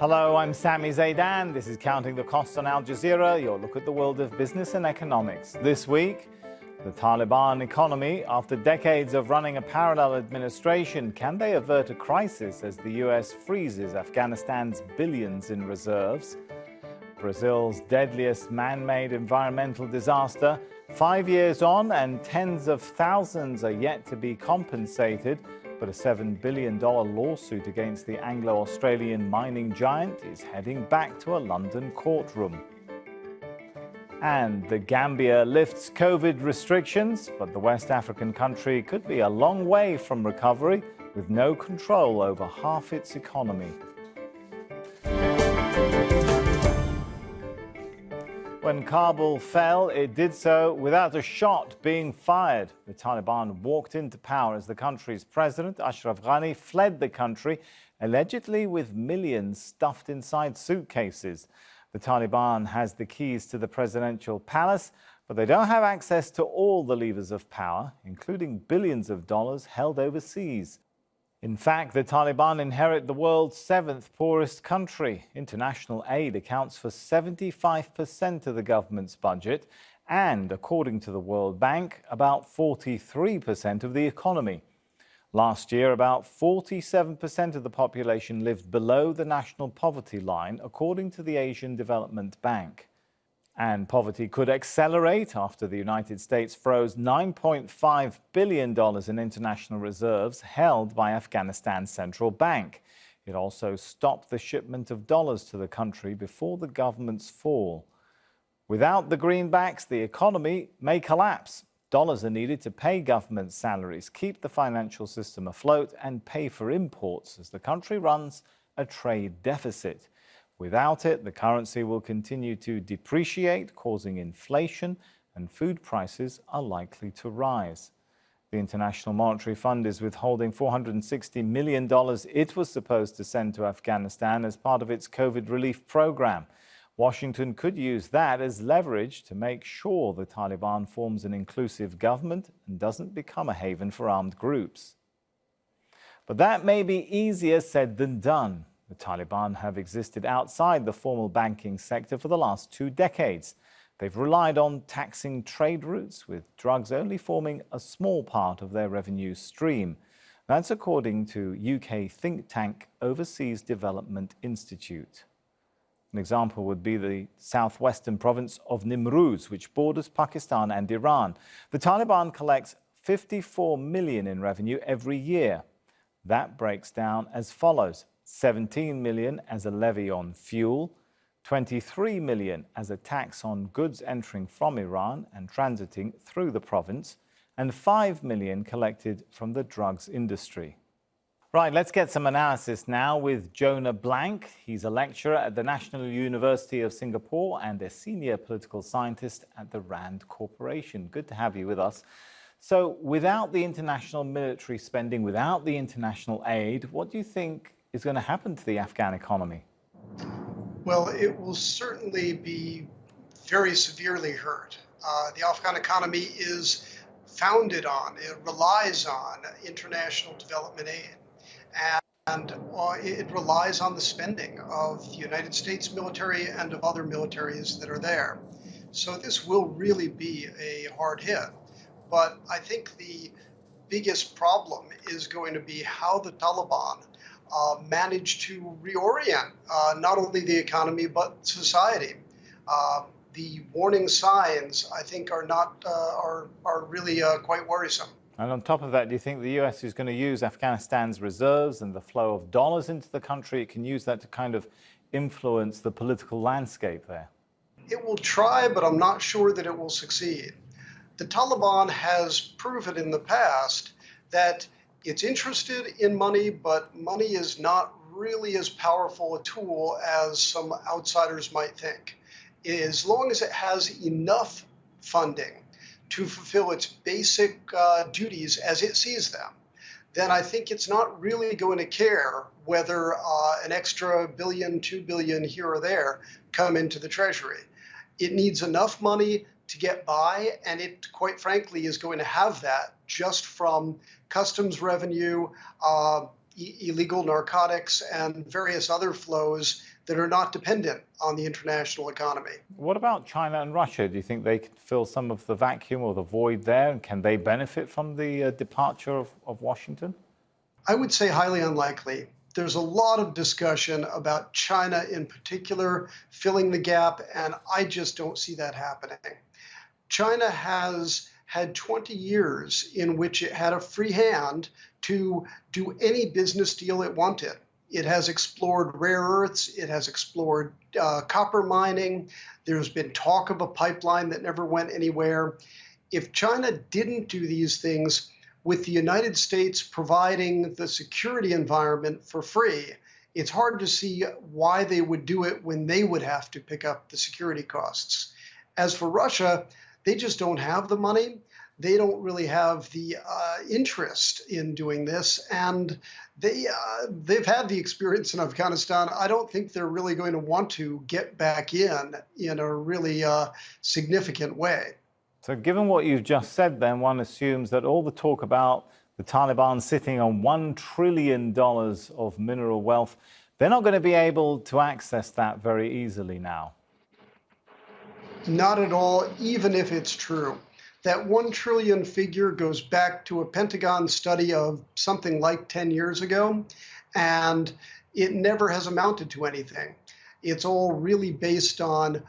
Hello, I'm Sami Zaidan. This is Counting the Costs on Al Jazeera, your look at the world of business and economics. This week, the Taliban economy. After decades of running a parallel administration, can they avert a crisis as the US freezes Afghanistan's billions in reserves? Brazil's deadliest man-made environmental disaster. 5 years on and tens of thousands are yet to be compensated, but a $7 billion lawsuit against the Anglo-Australian mining giant is heading back to a London courtroom. And the Gambia lifts COVID restrictions, but the West African country could be a long way from recovery with no control over half its economy. When Kabul fell, it did so without a shot being fired. The Taliban walked into power as the country's president, Ashraf Ghani, fled the country, allegedly with millions stuffed inside suitcases. The Taliban has the keys to the presidential palace, but they don't have access to all the levers of power, including billions of dollars held overseas. In fact, the Taliban inherit the world's seventh poorest country. International aid accounts for 75% of the government's budget and, according to the World Bank, about 43% of the economy. Last year, about 47% of the population lived below the national poverty line, according to the Asian Development Bank. And poverty could accelerate after the United States froze $9.5 billion in international reserves held by Afghanistan's central bank. It also stopped the shipment of dollars to the country before the government's fall. Without the greenbacks, the economy may collapse. Dollars are needed to pay government salaries, keep the financial system afloat, and pay for imports as the country runs a trade deficit. Without it, the currency will continue to depreciate, causing inflation, and food prices are likely to rise. The International Monetary Fund is withholding $460 million it was supposed to send to Afghanistan as part of its COVID relief program. Washington could use that as leverage to make sure the Taliban forms an inclusive government and doesn't become a haven for armed groups. But that may be easier said than done. The Taliban have existed outside the formal banking sector for the last 2 decades. They've relied on taxing trade routes, with drugs only forming a small part of their revenue stream. That's according to UK think tank Overseas Development Institute. An example would be the southwestern province of Nimruz, which borders Pakistan and Iran. The Taliban collects $54 million in revenue every year. That breaks down as follows: $17 million as a levy on fuel, $23 million as a tax on goods entering from Iran and transiting through the province, and $5 million collected from the drugs industry. Right, let's get some analysis now with Jonah Blank. He's a lecturer at the National University of Singapore and a senior political scientist at the Rand Corporation. Good to have you with us. So, without the international military spending, without the international aid, what do you think is going to happen to the Afghan economy? Well, it will certainly be very severely hurt. The Afghan economy is founded on, it relies on international development aid. And it relies on the spending of the United States military and of other militaries that are there. So this will really be a hard hit. But I think the biggest problem is going to be how the Taliban manage to reorient not only the economy but society. The warning signs, I think, are not are really quite worrisome. And on top of that, do you think the US is going to use Afghanistan's reserves and the flow of dollars into the country? It can use that to kind of influence the political landscape there. It will try, but I'm not sure that it will succeed. The Taliban has proven in the past that it's interested in money, but money is not really as powerful a tool as some outsiders might think. As long as it has enough funding to fulfill its basic duties as it sees them, then I think it's not really going to care whether an extra billion, 2 billion here or there come into the treasury. It needs enough money to get by, and it, quite frankly, is going to have that just from customs revenue, illegal narcotics, and various other flows that are not dependent on the international economy. What about China and Russia? Do you think they can fill some of the vacuum or the void there? And can they benefit from the departure of Washington? I would say highly unlikely. There's a lot of discussion about China in particular filling the gap, and I just don't see that happening. China has had 20 years in which it had a free hand to do any business deal it wanted. It has explored rare earths, it has explored copper mining, there's been talk of a pipeline that never went anywhere. If China didn't do these things, with the United States providing the security environment for free, it's hard to see why they would do it when they would have to pick up the security costs. As for Russia, they just don't have the money. They don't really have the interest in doing this, and they've had the experience in Afghanistan. I don't think they're really going to want to get back in a really significant way. So given what you've just said, then one assumes that all the talk about the Taliban sitting on $1 trillion of mineral wealth, they're not going to be able to access that very easily now. Not at all, even if it's true. That 1 trillion figure goes back to a Pentagon study of something like 10 years ago, and it never has amounted to anything. It's all really based on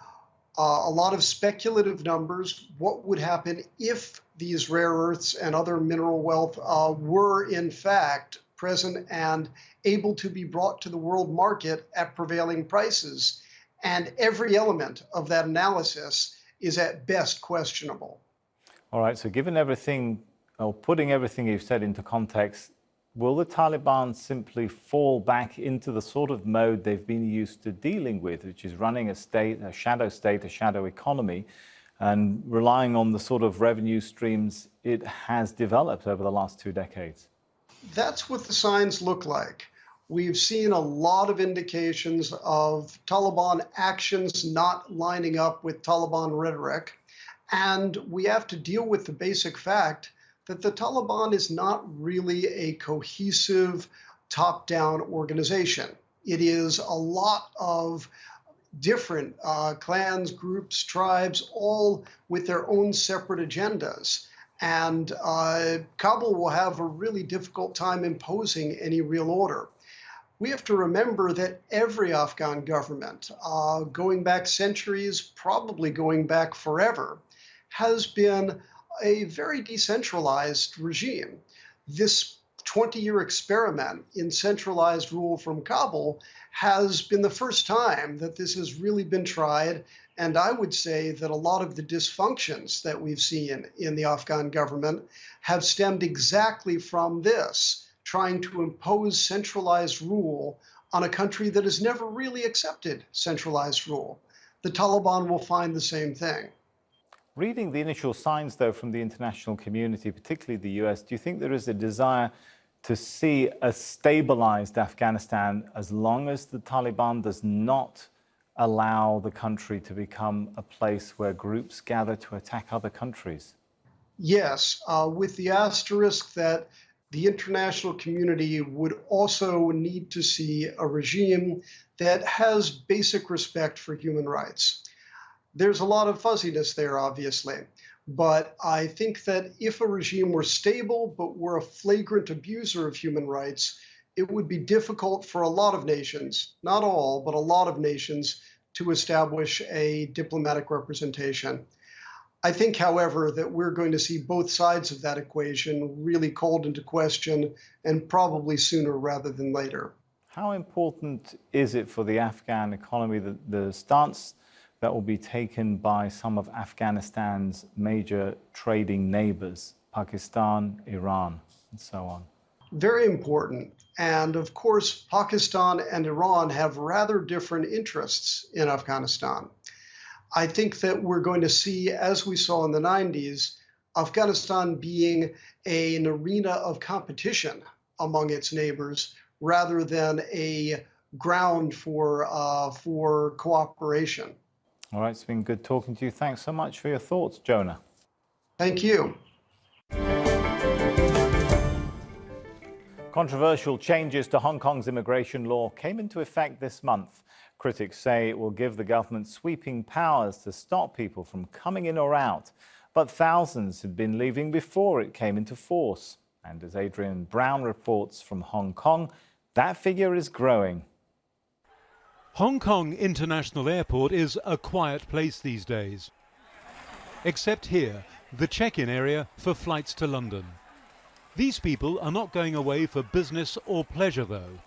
a lot of speculative numbers. What would happen if these rare earths and other mineral wealth were in fact present and able to be brought to the world market at prevailing prices? And every element of that analysis is at best questionable. All right, so given everything, or putting everything you've said into context, will the Taliban simply fall back into the sort of mode they've been used to dealing with, which is running a shadow state, a shadow economy, and relying on the sort of revenue streams it has developed over the last 2 decades? That's what the signs look like. We've seen a lot of indications of Taliban actions not lining up with Taliban rhetoric, and we have to deal with the basic fact that the Taliban is not really a cohesive, top-down organization. It is a lot of different clans, groups, tribes, all with their own separate agendas. And Kabul will have a really difficult time imposing any real order. We have to remember that every Afghan government, going back centuries, probably going back forever, has been a very decentralized regime. This 20-year experiment in centralized rule from Kabul has been the first time that this has really been tried, and I would say that a lot of the dysfunctions that we've seen in the Afghan government have stemmed exactly from this, trying to impose centralized rule on a country that has never really accepted centralized rule. The Taliban will find the same thing. Reading the initial signs, though, from the international community, particularly the US, do you think there is a desire to see a stabilized Afghanistan as long as the Taliban does not allow the country to become a place where groups gather to attack other countries? Yes, with the asterisk that the international community would also need to see a regime that has basic respect for human rights. There's a lot of fuzziness there, obviously, but I think that if a regime were stable but were a flagrant abuser of human rights, it would be difficult for a lot of nations, not all, but a lot of nations, to establish a diplomatic representation. I think, however, that we're going to see both sides of that equation really called into question, and probably sooner rather than later. How important is it for the Afghan economy that the stance that will be taken by some of Afghanistan's major trading neighbors, Pakistan, Iran, and so on? Very important. And of course, Pakistan and Iran have rather different interests in Afghanistan. I think that we're going to see, as we saw in the 90s, Afghanistan being an arena of competition among its neighbors rather than a ground for cooperation. All right, it's been good talking to you. Thanks so much for your thoughts, Jonah. Thank you. Controversial changes to Hong Kong's immigration law came into effect this month, Critics say it will give the government sweeping powers to stop people from coming in or out. But thousands had been leaving before it came into force. And as Adrian Brown reports from Hong Kong, that figure is growing. Hong Kong International Airport is a quiet place these days. Except here, the check-in area for flights to London. These people are not going away for business or pleasure though.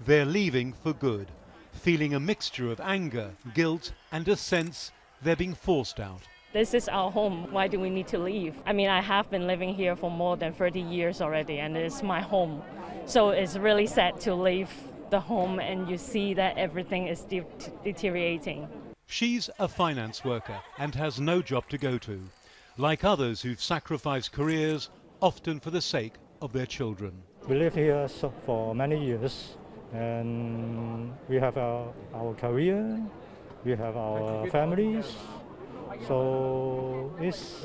They're leaving for good, feeling a mixture of anger, guilt and a sense they're being forced out. This is our home. Why do we need to leave? I mean, I have been living here for more than 30 years already, and it's my home. So it's really sad to leave the home and you see that everything is deteriorating. She's a finance worker and has no job to go to, like others who've sacrificed careers, often for the sake of their children. We live here for many years, and we have our career, we have our families. So it's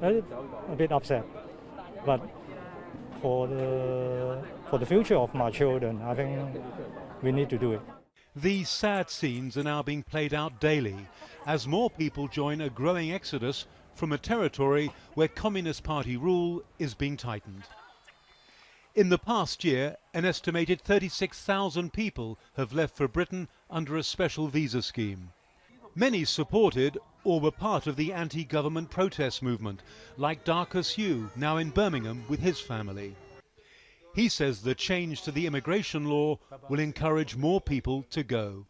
a bit upset, but for the future of my children, I think we need to do it. These sad scenes are now being played out daily as more people join a growing exodus from a territory where Communist Party rule is being tightened. In the past year, an estimated 36,000 people have left for Britain under a special visa scheme. Many supported or were part of the anti-government protest movement, like Darcus Hugh, now in Birmingham with his family. He says the change to the immigration law will encourage more people to go.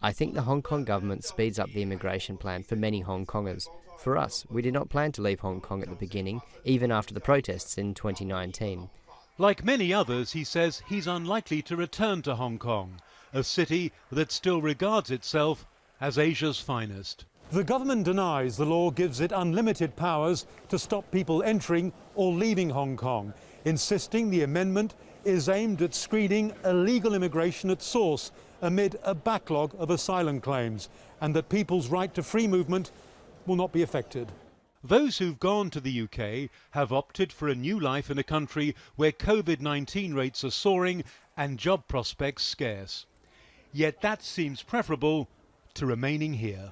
I think the Hong Kong government speeds up the immigration plan for many Hong Kongers. For us, we did not plan to leave Hong Kong at the beginning, even after the protests in 2019. Like many others, he says he's unlikely to return to Hong Kong, a city that still regards itself as Asia's finest. The government denies the law gives it unlimited powers to stop people entering or leaving Hong Kong, insisting the amendment is aimed at screening illegal immigration at source amid a backlog of asylum claims, and that people's right to free movement will not be affected. Those who've gone to the UK have opted for a new life in a country where COVID-19 rates are soaring and job prospects scarce. Yet that seems preferable to remaining here.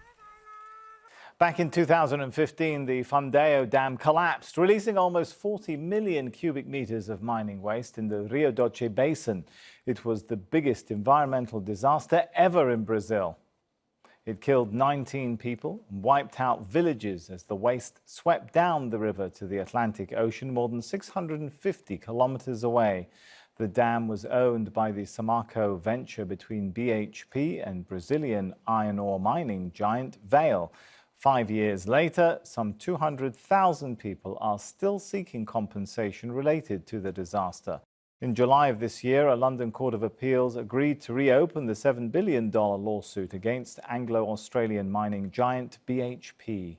Back in 2015, the Fundeo Dam collapsed, releasing almost 40 million cubic meters of mining waste in the Rio Doce Basin. It was the biggest environmental disaster ever in Brazil. It killed 19 people and wiped out villages as the waste swept down the river to the Atlantic Ocean more than 650 kilometers away. The dam was owned by the Samarco venture between BHP and Brazilian iron ore mining giant Vale. 5 years later, some 200,000 people are still seeking compensation related to the disaster. In July of this year, a London Court of Appeals agreed to reopen the $7 billion lawsuit against Anglo-Australian mining giant BHP.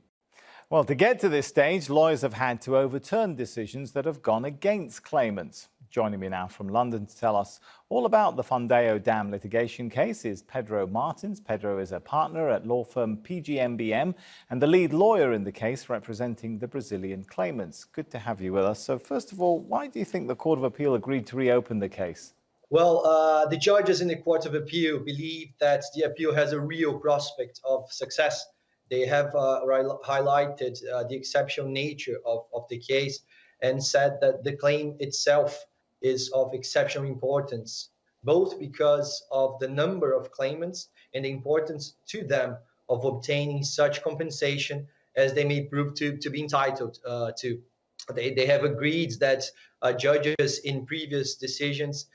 Well, to get to this stage, lawyers have had to overturn decisions that have gone against claimants. Joining me now from London to tell us all about the Fundeo Dam litigation case is Pedro Martins. Pedro is a partner at law firm PGMBM and the lead lawyer in the case representing the Brazilian claimants. Good to have you with us. So first of all, why do you think the Court of Appeal agreed to reopen the case? Well, the judges in the Court of Appeal believe that the appeal has a real prospect of success. They have highlighted the exceptional nature of the case and said that the claim itself is of exceptional importance, both because of the number of claimants and the importance to them of obtaining such compensation as they may prove to be entitled to. They have agreed that judges in previous decisions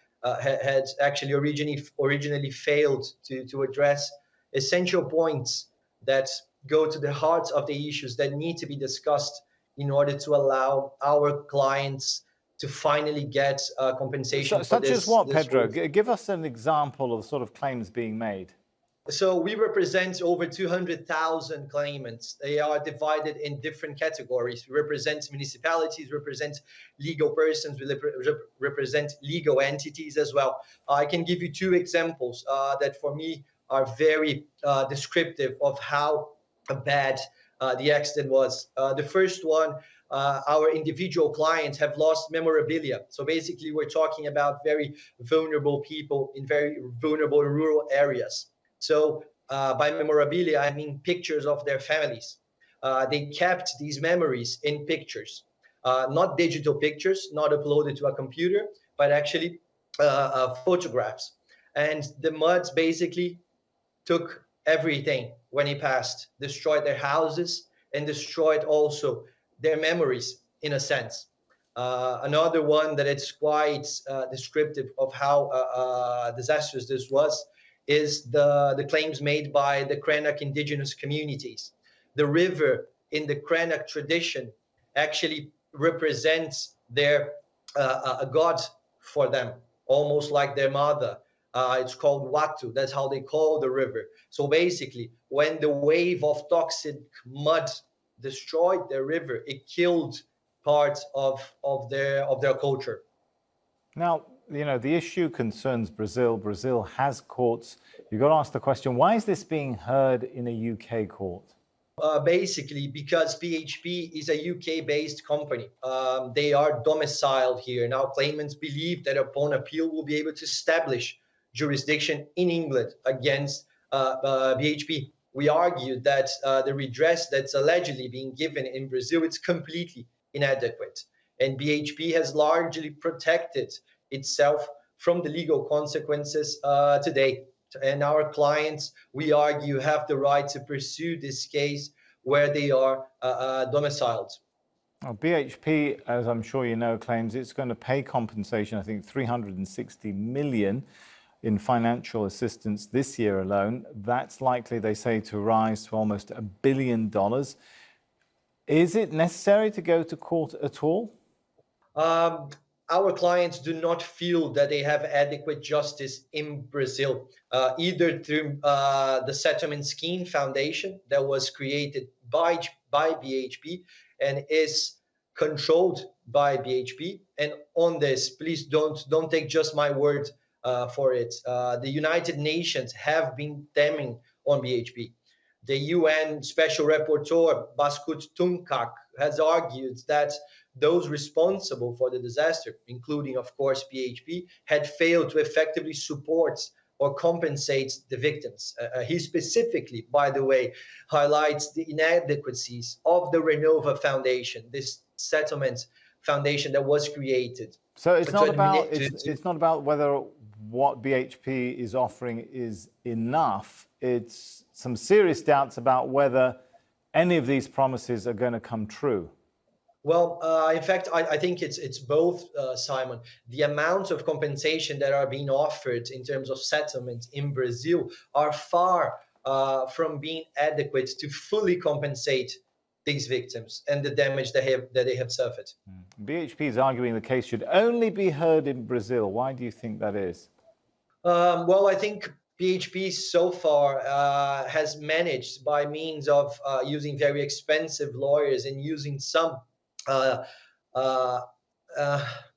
had actually originally failed to address essential points that go to the heart of the issues that need to be discussed in order to allow our clients to finally get compensation. Such as what, Pedro? Give us an example of sort of claims being made. So we represent over 200,000 claimants. They are divided in different categories. We represent municipalities, represent legal persons, we represent legal entities as well. I can give you two examples that for me are very descriptive of how bad the accident was. The first one, our individual clients have lost memorabilia. So basically, we're talking about very vulnerable people in very vulnerable rural areas. So by memorabilia, I mean pictures of their families. They kept these memories in pictures, not digital pictures, not uploaded to a computer, but actually photographs. And the muds basically took everything when he passed, destroyed their houses and destroyed also their memories in a sense. Another one that it's quite descriptive of how disastrous this was is the claims made by the Krenak indigenous communities. The river in the Krenak tradition actually represents their a god for them, almost like their mother. It's called Watu. That's how they call the river. So basically, when the wave of toxic mud destroyed their river, it killed parts of their culture. Now, you know, the issue concerns Brazil. Brazil has courts. You've got to ask the question, why is this being heard in a UK court? Basically, because BHP is a UK-based company. They are domiciled here. Now, claimants believe that upon appeal, we'll be able to establish jurisdiction in England against BHP. We argue that the redress that's allegedly being given in Brazil is completely inadequate. And BHP has largely protected itself from the legal consequences today. And our clients, we argue, have the right to pursue this case where they are domiciled. Well, BHP, as I'm sure you know, claims it's going to pay compensation, I think 360 million in financial assistance this year alone. That's likely, they say, to rise to almost $1 billion. Is it necessary to go to court at all? Our clients do not feel that they have adequate justice in Brazil, either through the Settlement Scheme Foundation that was created by BHP and is controlled by BHP. And on this, please don't take just my word for it. The United Nations have been damning on BHP. The UN Special Rapporteur, Baskut Tungkak, has argued that those responsible for the disaster, including, of course, BHP, had failed to effectively support or compensate the victims. He specifically, by the way, highlights the inadequacies of the Renova Foundation, this settlement foundation that was created. So it's not about it's not about whether what BHP is offering is enough. It's some serious doubts about whether any of these promises are going to come true. Well, in fact, I think it's both, Simon. The amount of compensation that are being offered in terms of settlement in Brazil are far from being adequate to fully compensate these victims and the damage that they have suffered. BHP is arguing the case should only be heard in Brazil. Why do you think that is? Well, I think BHP so far has managed by means of using very expensive lawyers and using some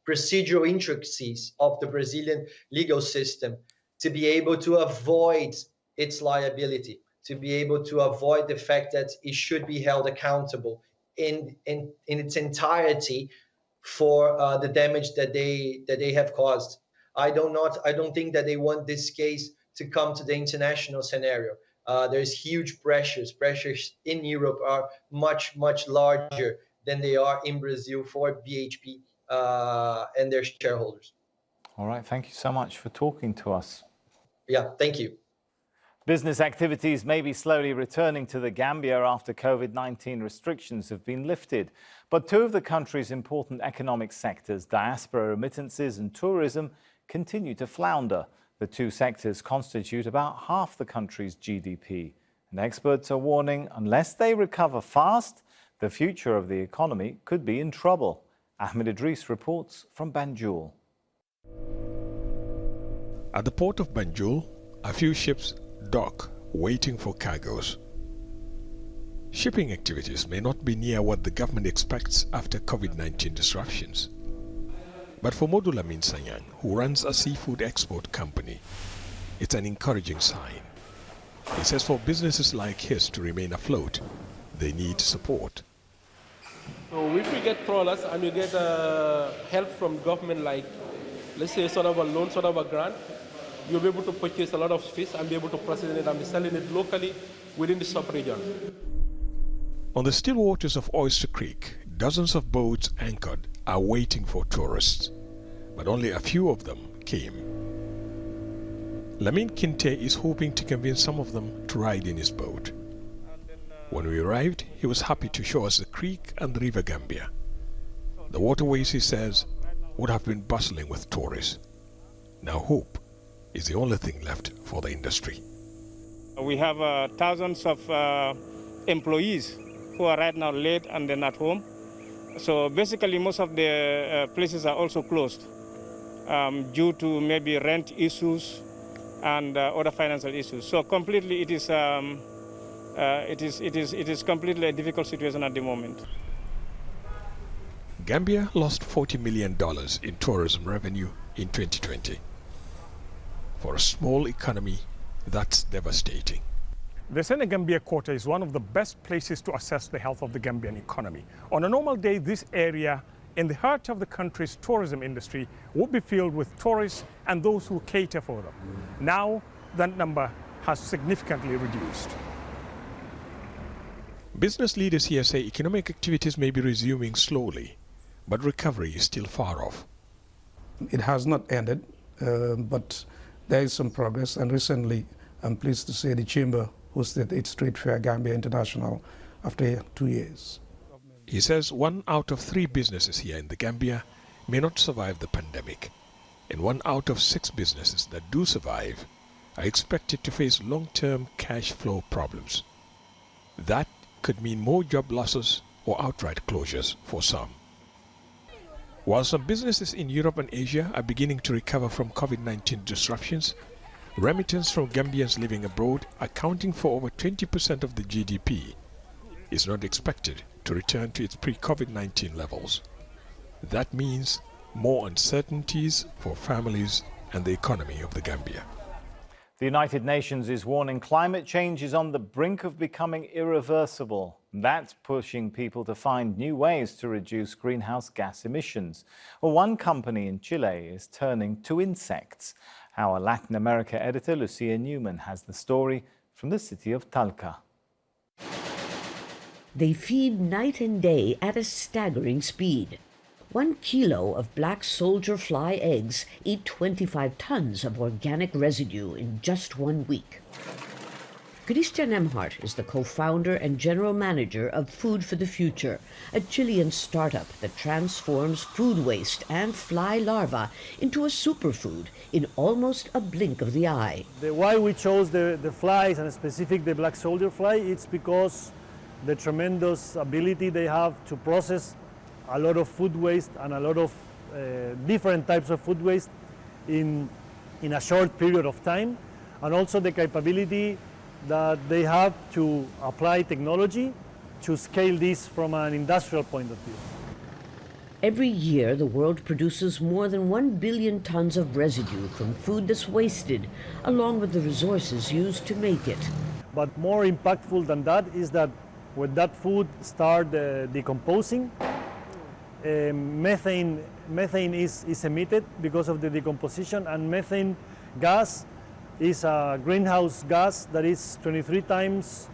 procedural intricacies of the Brazilian legal system to be able to avoid its liability, to be able to avoid the fact that it should be held accountable in its entirety for the damage that they have caused. I don't think that they want this case to come to the international scenario. There's huge pressures. Pressures in Europe are much larger than they are in Brazil for BHP and their shareholders. All right, thank you so much for talking to us. Yeah, thank you. Business activities may be slowly returning to the Gambia after COVID-19 restrictions have been lifted. But two of the country's important economic sectors, diaspora remittances and tourism, continue to flounder. The two sectors constitute about half the country's GDP. And experts are warning, unless they recover fast, the future of the economy could be in trouble. Ahmed Idris reports from Banjul. At the port of Banjul, a few ships dock, waiting for cargoes. Shipping activities may not be near what the government expects after COVID-19 disruptions. But for Modula Minsanyang, who runs a seafood export company, it's an encouraging sign. He says for businesses like his to remain afloat, they need support. So if we get trawlers and we get help from government, like let's say sort of a loan, sort of a grant, you'll be able to purchase a lot of fish and be able to process it and be selling it locally within the sub-region. On the still waters of Oyster Creek, dozens of boats anchored are waiting for tourists, but only a few of them came. Lamin Kinte is hoping to convince some of them to ride in his boat. When we arrived, he was happy to show us the creek and the river Gambia. The waterways, he says, would have been bustling with tourists. Now hope is the only thing left for the industry. We have thousands of employees who are right now late and then at home. So basically most of the places are also closed due to maybe rent issues and other financial issues. So completely it is completely a difficult situation at the moment. Gambia lost $40 million in tourism revenue in 2020. For a small economy, that's devastating. The Senegambia Quarter is one of the best places to assess the health of the Gambian economy. On a normal day, this area in the heart of the country's tourism industry would be filled with tourists and those who cater for them. Now, that number has significantly reduced. Business leaders here say economic activities may be resuming slowly, but recovery is still far off. It has not ended, but there is some progress, and recently I'm pleased to say the Chamber hosted its trade fair, Gambia International, after 2 years. He says 1 out of 3 businesses here in the Gambia may not survive the pandemic, and 1 out of 6 businesses that do survive are expected to face long-term cash flow problems. That could mean more job losses or outright closures for some. While some businesses in Europe and Asia are beginning to recover from COVID-19 disruptions, remittance from Gambians living abroad, accounting for over 20% of the GDP, is not expected to return to its pre-COVID-19 levels. That means more uncertainties for families and the economy of the Gambia. The United Nations is warning climate change is on the brink of becoming irreversible. That's pushing people to find new ways to reduce greenhouse gas emissions. Well, one company in Chile is turning to insects. Our Latin America editor, Lucia Newman, has the story from the city of Talca. They feed night and day at a staggering speed. 1 kilo of black soldier fly eggs eat 25 tons of organic residue in just 1 week. Christian Emhart is the co-founder and general manager of Food for the Future, a Chilean startup that transforms food waste and fly larvae into a superfood in almost a blink of the eye. Why we chose the flies, and specifically the black soldier fly, it's because the tremendous ability they have to process a lot of food waste and a lot of different types of food waste in a short period of time, and also the capability that they have to apply technology to scale this from an industrial point of view. Every year, the world produces more than 1 billion tons of residue from food that's wasted, along with the resources used to make it. But more impactful than that is that when that food starts decomposing, methane is emitted because of the decomposition, and methane gas is a greenhouse gas that is 23 times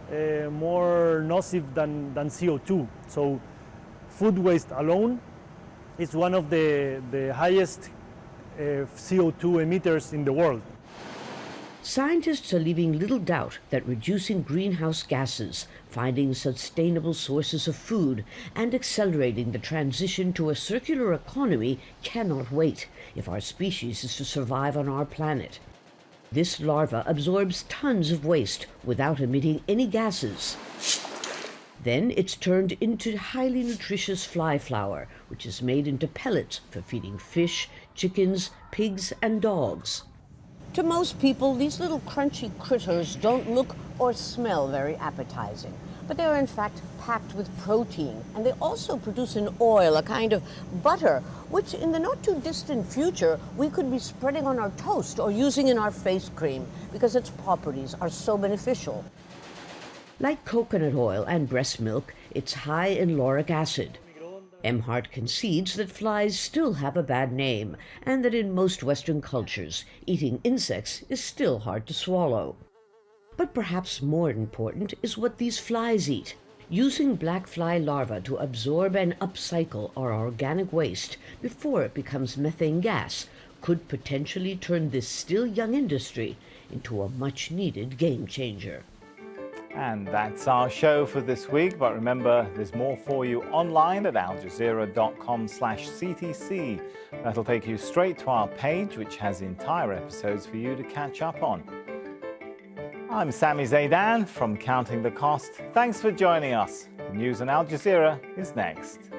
more nocive than CO2. So food waste alone is one of the highest CO2 emitters in the world. Scientists are leaving little doubt that reducing greenhouse gases, finding sustainable sources of food, and accelerating the transition to a circular economy cannot wait if our species is to survive on our planet. This larva absorbs tons of waste without emitting any gases. Then it's turned into highly nutritious fly flour, which is made into pellets for feeding fish, chickens, pigs, and dogs. To most people, these little crunchy critters don't look or smell very appetizing, but they're in fact packed with protein, and they also produce an oil, a kind of butter, which in the not too distant future we could be spreading on our toast or using in our face cream because its properties are so beneficial. Like coconut oil and breast milk, it's high in lauric acid. Emhart concedes that flies still have a bad name, and that in most Western cultures, eating insects is still hard to swallow. But perhaps more important is what these flies eat. Using black fly larvae to absorb and upcycle our organic waste before it becomes methane gas could potentially turn this still young industry into a much-needed game changer. And that's our show for this week. But remember, there's more for you online at aljazeera.com/CTC. That'll take you straight to our page, which has entire episodes for you to catch up on. I'm Sami Zaidan from Counting the Cost. Thanks for joining us. The news on Al Jazeera is next.